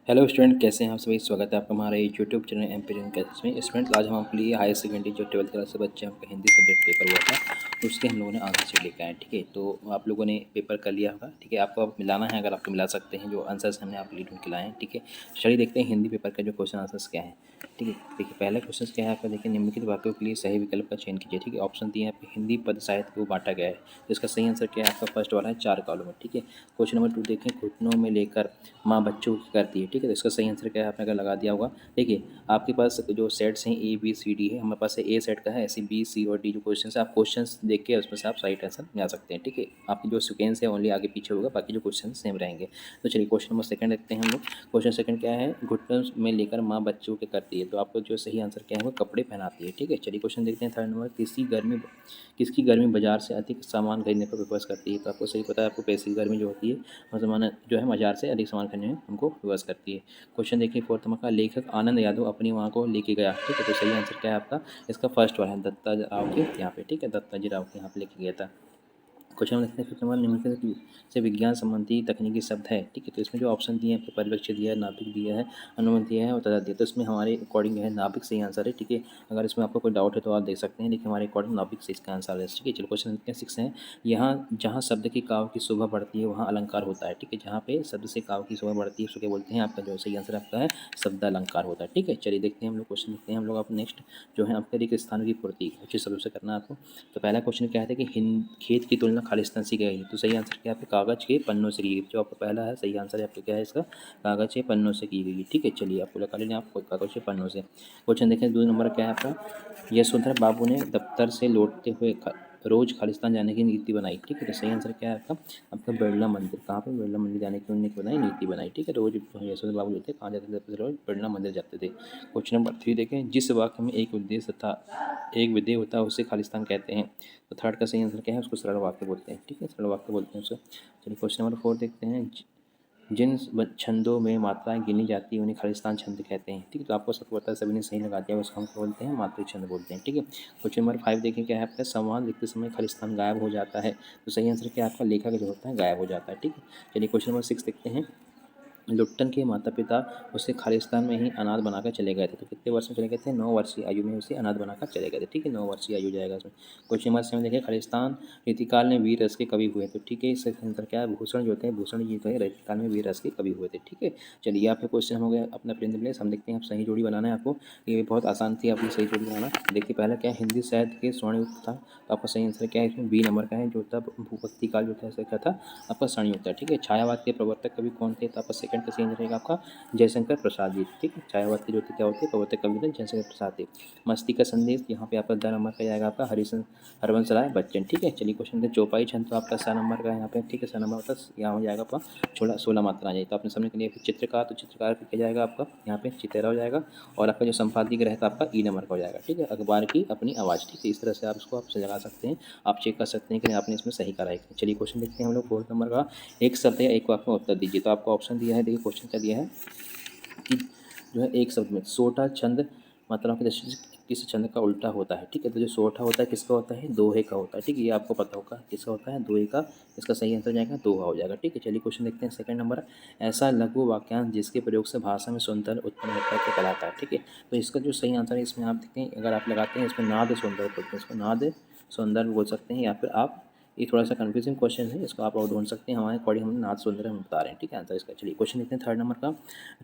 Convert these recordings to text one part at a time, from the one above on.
Hello student, कैसे हैं आप सभी। स्वागत है आपका हमारे यूट्यूब चैनल एमपीरियन क्लासेस में। स्टूडेंट, आज हम आपके लिए हायर सेकेंडरी जो 12th क्लास से बच्चे आपका हिंदी सब्जेक्ट पेपर हुआ था उसके हम लोगों ने आंसर शीट लेकर आए। ठीक है, तो आप लोगों ने पेपर कर लिया होगा। ठीक है, आपको अब मिलाना है, अगर आपको मिला सकते हैं जो आंसर्स हमने आपके लिए ढूंढ के लाए हैं। ठीक है, चलिए देखते हैं हिंदी पेपर का जो क्वेश्चन आंसर्स क्या है। ठीक है, देखिए पहला क्वेश्चन क्या है आपका। देखिए, निम्नलिखित वाक्यों के लिए सही विकल्प का चयन कीजिए। ठीक है, ऑप्शन दिए हैं आपके हिंदी पद साहित्य को बांटा गया है, तो इसका सही आंसर क्या है आपका। फर्स्ट वाला है 4 कॉलम में। ठीक है, क्वेश्चन नंबर 2 देखें, घुटनों में लेकर माँ बच्चों की करती है। ठीक है, तो इसका सही आंसर क्या है आपने अगर लगा दिया होगा। देखिए, आपके पास जो सेट्स हैं ए बी सी डी है, हमारे पास ए सेट का है, ऐसे बी सी और डी जो क्वेश्चन है आप क्वेश्चन देख के उसमें से आप सही आंसर मिला सकते हैं। ठीक है, आपकी जो सिक्वेंस है ओनली आगे पीछे होगा, बाकी जो क्वेश्चन सेम रहेंगे। तो चलिए क्वेश्चन नंबर सेकंड देखते हैं हम लोग। क्वेश्चन सेकंड क्या है, घुटनों में लेकर माँ बच्चों के करती है, तो आपको जो सही आंसर क्या है वो कपड़े पहनाती है। ठीक है, चलिए क्वेश्चन देखते हैं थर्ड नंबर। किसकी गर्मी बाजार से अधिक सामान खरीदने पर विवश करती है, तो आपको सही पता है, आपको पैसे की गर्मी जो होती है मुसलमान जो है बाजार से अधिक सामान खरीदने में हमको विवश करती है। क्वेश्चन देखिए फोर्थ नंबर का, लेखक आनंद यादव अपनी माँ को लेके गया। ठीक है, तो सही आंसर क्या है आपका, इसका फर्स्ट वाला है दत्ता राव के यहाँ पे। ठीक है, दत्ता जी राव के यहाँ पे लेके गया था। क्वेश्चन देखते हैं फिफ्थ नंबर, निम्नलिखित से विज्ञान संबंधी तकनीकी शब्द है। ठीक है, तो इसमें जो ऑप्शन दिए हैं, परिलक्ष्य दिया है, नाभिक दिया है, अनुमान दिया है और तथा दिया है। तो इसमें हमारे अकॉर्डिंग है नाभिक सही आंसर है। ठीक है, अगर इसमें आपको कोई डाउट है तो आप देख सकते हैं, लेकिन हमारे अकॉर्डिंग नाभिक से इसका आंसर है। ठीक है, चलो क्वेश्चन देखते हैं 6 है। यहाँ जहाँ शब्द की काव्य की शोभा बढ़ती है वहाँ अलंकार होता है। ठीक है, जहाँ पे शब्द से काव्य की शोभा बढ़ती है उसको क्या बोलते हैं, आपका जो सही आंसर आपका है शब्द अलंकार होता है। ठीक है, चलिए देखते हैं हम लोग क्वेश्चन देखते हैं हम लोग। आप नेक्स्ट जो है आपके रिक्त स्थान की पूर्ति उचित शब्दों से करना है आपको। तो पहला क्वेश्चन क्या है कि खेत की तुलना खालिस्तान से की गई, तो सही आंसर क्या है, कागज़ के पन्नों से की गई। जो आपका पहला है सही आंसर है आपका क्या है इसका, कागज़ के पन्नों से की गई। ठीक है, चलिए आपको लगा लेना आप कागज़ के पन्नों से। क्वेश्चन देखें 2 नंबर क्या है आपका, यशोधर बाबू ने दफ्तर से लौटते हुए रोज़ खालिस्तान जाने की नीति बनाई। ठीक है, तो सही आंसर क्या है आपका, आपका बिरला मंदिर। कहाँ पे, बिरला मंदिर जाने की उन्होंने बनाई, नीति बनाई। ठीक है, रोज़ यशोधर बाबू जो थे कहाँ जाते थे, रोज़ बिरला मंदिर जाते थे। क्वेश्चन नंबर 3 देखें, जिस वाक्य में एक उद्देश्य था एक विधेय होता है उसे खालिस्तान कहते हैं, तो थर्ड का सही आंसर क्या है, उसको सरल वाक्य बोलते हैं। ठीक है, सरल वाक्य बोलते हैं उसको। चलिए क्वेश्चन नंबर 4 देखते हैं, जिन छंदों में मात्राएं गिनी जाती हैं उन्हें खालिस्तान छंद कहते हैं। ठीक है, तो आपको सबको पता है, सभी ने सही लगा दिया, उसको हम क्या बोलते हैं, मात्रिक छंद बोलते हैं। ठीक है, क्वेश्चन नंबर 5 देखें क्या है आपका, संवाद लिखते समय खालिस्तान गायब हो जाता है, तो सही आंसर क्या है आपका, लेखक जो होता है गायब हो जाता है। ठीक है, चलिए क्वेश्चन नंबर 6 देखते हैं, लुट्टन के माता पिता उसे खालिस्तान में ही अनाथ बनाकर चले गए थे, तो कितने वर्ष में चले गए थे, 9 वर्षीय आयु में उसे अनाथ बनाकर चले गए थे। ठीक है, 9 वर्षीय आयु जाएगा इसमें। क्वेश्चन नंबर 7 देखिए, खालिस्तान रीतिकाल में वीर रस के कवि हुए, तो ठीक है, इसका आंसर क्या है, भूषण जो होते हैं, भूषण जी जो है रीतिकाल में वीर रस के कवि हुए थे। ठीक है, चलिए आपके क्वेश्चन हो गया अपना प्रिंट प्लेस। हम देखते हैं आप सही जोड़ी बनाना है आपको, ये बहुत आसान थी आपकी सही जोड़ी बनाना। देखिए पहला क्या है, हिंदी साहित्य के स्वर्णयुग था, तो आपका सही आंसर क्या है इसमें, बी नंबर का है, जो था भूपति काल जो था इसका क्या था आपका स्वर्णयुग था। ठीक है, छायावाद के प्रवर्तक कवि कौन थे, तो आपका सेकंड का सही आंसर रहेगा आपका जयशंकर प्रसाद जी। ठीक है, छायावाद के जो थे क्या होते हैं, प्रवर्तक कवि थे जयशंकर प्रसाद थे। मस्ती का संदेश, यहाँ पे आपका 10 नंबर का जाएगा आपका हरिवंश राय बच्चन। ठीक है, चलिए क्वेश्चन चौपाई छंद, तो आपका 7 नंबर का है यहाँ पे। ठीक है, 7 नंबर का यहाँ हो जाएगा आपका 16 मात्रा आ जाएगी। तो आपने समझ के लिए फिर चित्रकार, तो चित्रकार पे क्या जाएगा आपका यहाँ पे चितेरा हो जाएगा, और आपका जो संपादकीय ग्रह था आपका ई नंबर का हो जाएगा। ठीक है, अखबार की अपनी आवाज़। ठीक है, इस तरह से आप इसको आप लगा सकते हैं, आप चेक कर सकते हैं कि आपने इसमें सही करा है। चलिए क्वेश्चन देखते हैं हम लोग 4 नंबर का, एक शब्द या एक वाक्य में उत्तर दीजिए। तो आपको ऑप्शन दिया है, देखिए क्वेश्चन क्या दिया है कि जो है एक शब्द में सोठा छंद मात्राओं की दृष्टि से किस छंद का उल्टा होता है। ठीक है, तो जो सोठा होता है किसका होता है, दोहे का होता है। ठीक है, ये आपको पता होगा किसका होता है, दोहे का। इसका सही आंसर जाएगा दोहा हो जाएगा। ठीक है, चलिए क्वेश्चन देखते हैं सेकंड नंबर, ऐसा लघु वाक्यांश जिसके प्रयोग से भाषा में सौंदर्य उत्पन्न होता है क्या कहलाता है। ठीक है, तो इसका जो सही आंसर है इसमें आप देखते हैं, अगर आप लगाते हैं इसमें नाद सौंदर्य बोलते हैं, इसको नाद सौंदर्य बोल सकते हैं, या फिर आप, ये थोड़ा सा कंफ्यूजिंग क्वेश्चन है, इसको आप और ढूंढ सकते हैं, हमारे अकॉर्डिंग हम नाथ सुंदर हम बता रहे हैं। ठीक है, आंसर इसका। चलिए क्वेश्चन देखते हैं थर्ड नंबर का,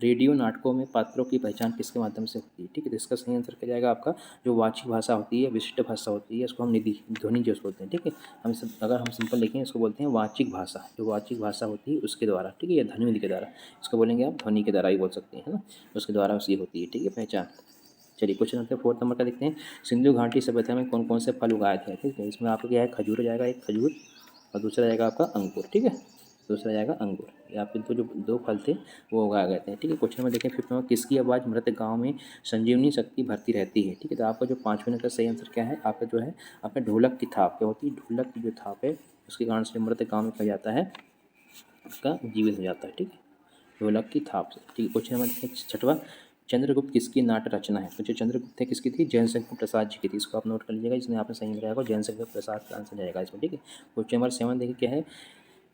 रेडियो नाटकों में पात्रों की पहचान किसके माध्यम से होती है। ठीक है, तो इसका सही आंसर क्या जाएगा आपका, जो वाची भाषा होती है, विशिष्ट भाषा होती है, इसको हम निधि ध्वनि जो बोलते हैं। ठीक है, अगर हम सिंपल लिखें इसको बोलते हैं वाचिक भाषा, जो वाचिक भाषा होती है उसके द्वारा। ठीक है, या ध्वनि के द्वारा, इसको बोलेंगे आप ध्वनि के द्वारा ही बोल सकते हैं, है ना, उसके द्वारा उसकी होती है। ठीक है, पहचान। चलिए क्वेश्चन नंबर 4 नंबर का देखते हैं, सिंधु घाटी सभ्यता में कौन कौन से फल उगाए थे। ठीक है, इसमें आपका क्या है, खजूर हो जाएगा, एक खजूर, और दूसरा जाएगा आपका अंगूर। ठीक है, दूसरा जाएगा अंगूर, या फिर तो जो दो फल थे वो उगाए गए थे। ठीक है, क्वेश्चन में देखें फिफ्थ में, किसकी आवाज़ मृत गाँव में संजीवनी शक्ति भरती रहती है। ठीक है, तो आपका जो 5वें नंबर का सही आंसर क्या है, आपका जो है आपका ढोलक की थाप क्या होती है, ढोलक की जो थाप है उसके कारण से मृत गाँव में कहा जाता है उसका जीवित हो जाता है। ठीक है, ढोलक की थाप से। ठीक है, क्वेश्चन नंबर 6वां, चंद्रगुप्त किसकी नाट्य रचना है। तो जो चंद्रगुप्त है किसकी थी, जैन शंकर प्रसाद जी की थी। इसको आप नोट कर लीजिएगा, जिसमें आपने सही लगाया होगा जैन शंकर प्रसाद का आंसर जाएगा इसमें। ठीक है, क्वेश्चन नंबर 7 देखिए क्या है,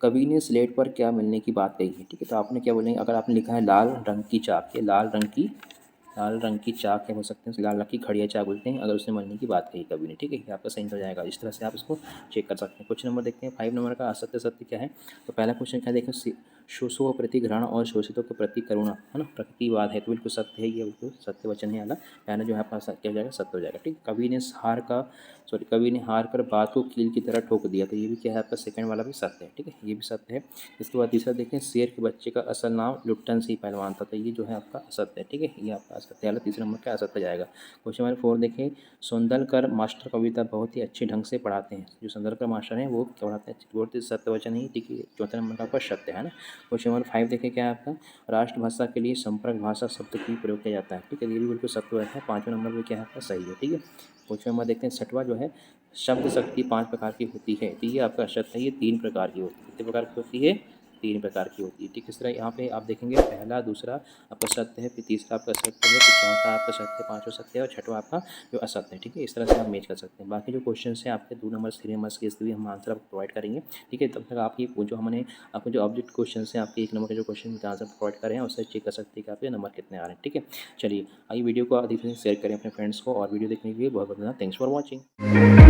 कवि ने स्लेट पर क्या मिलने की बात कही है। ठीक है, तो आपने क्या बोलेंगे, अगर आपने लिखा है लाल रंग की चाक, ये लाल रंग की चाक क्या बोल सकते हैं, लाल रंग की खड़िया चाक बोलते हैं अगर उसने मरने की बात कही कवि ने। ठीक है, ये आपका सही हो जाएगा। इस तरह से आप इसको चेक कर सकते हैं। क्वेश्चन नंबर देखते हैं 5 नंबर का, असत्य सत्य क्या है। तो पहला क्वेश्चन क्या देखें, शोषों के प्रति घृणा और शोषितों के प्रति करुणा, है ना, प्रकृतिवाद है, तो बिल्कुल सत्य है, ये बिल्कुल सत्य वचन है वाला। पहला जो है आपका क्या हो जाएगा, सत्य हो जाएगा। ठीक, कवि ने हार कर बात को कील की तरह ठोक दिया, तो ये भी क्या है आपका सेकंड वाला भी सत्य है। ठीक है, ये भी सत्य है। इसके बाद तीसरा देखें, शेर के बच्चे का असल नाम लुट्टन सिंह पहलवान था, तो ये जो है आपका असत्य है। ठीक है, ये आपका असत्य वाला तीसरे नंबर का असत्य जाएगा। क्वेश्चन नंबर 4 देखें, सुंदलकर मास्टर कविता बहुत ही अच्छे ढंग से पढ़ाते हैं। जो सुंदलकर मास्टर हैं वो क्या पढ़ाते हैं, बहुत ही सत्य वचन है। ठीक है, चौथे नंबर का आपका सत्य है ना। क्वेश्चन नंबर 5 देखें, क्या है आपका, राष्ट्रभाषा के लिए संपर्क भाषा शब्द की प्रयोग किया जाता है। ठीक है, ये भी बिल्कुल सत्य है। पाँचवें नंबर पर क्या है आपका सही है। ठीक है, क्वेश्चन नंबर देखते हैं 6वां जो है, शब्द शक्ति 5 प्रकार की होती है, तो ये आपका सत्य है, ये 3 प्रकार की होती है। कितने प्रकार की होती है, 3 प्रकार की होती है। ठीक, इस तरह यहाँ पे आप देखेंगे पहला दूसरा आपका सत्य है, फिर तीसरा आपका सत्य है, फिर चौथा आपका सत्य है, पाँचवा सत्य है और छठवां आपका जो असत्य है। ठीक है, इस तरह से आप मैच कर सकते हैं। बाकी जो क्वेश्चन है आपके 2 नंबर 3 नंबर के, इसके भी हम आंसर आपको प्रोवाइड करेंगे। ठीक है, तब तक आप ये जो हमने आपको जो ऑब्जेक्ट क्वेश्चन है आपके 1 नंबर के जो क्वेश्चन के आंसर प्रोवाइड कर रहे हैं, उससे चेक कर सकते हैं कि आपके नंबर कितने आ रहे हैं। ठीक है, चलिए आइए वीडियो को अधिक से शेयर करें अपने फ्रेंड्स को, और वीडियो देखने के लिए बहुत बहुत धन्यवाद। Thanks for watching.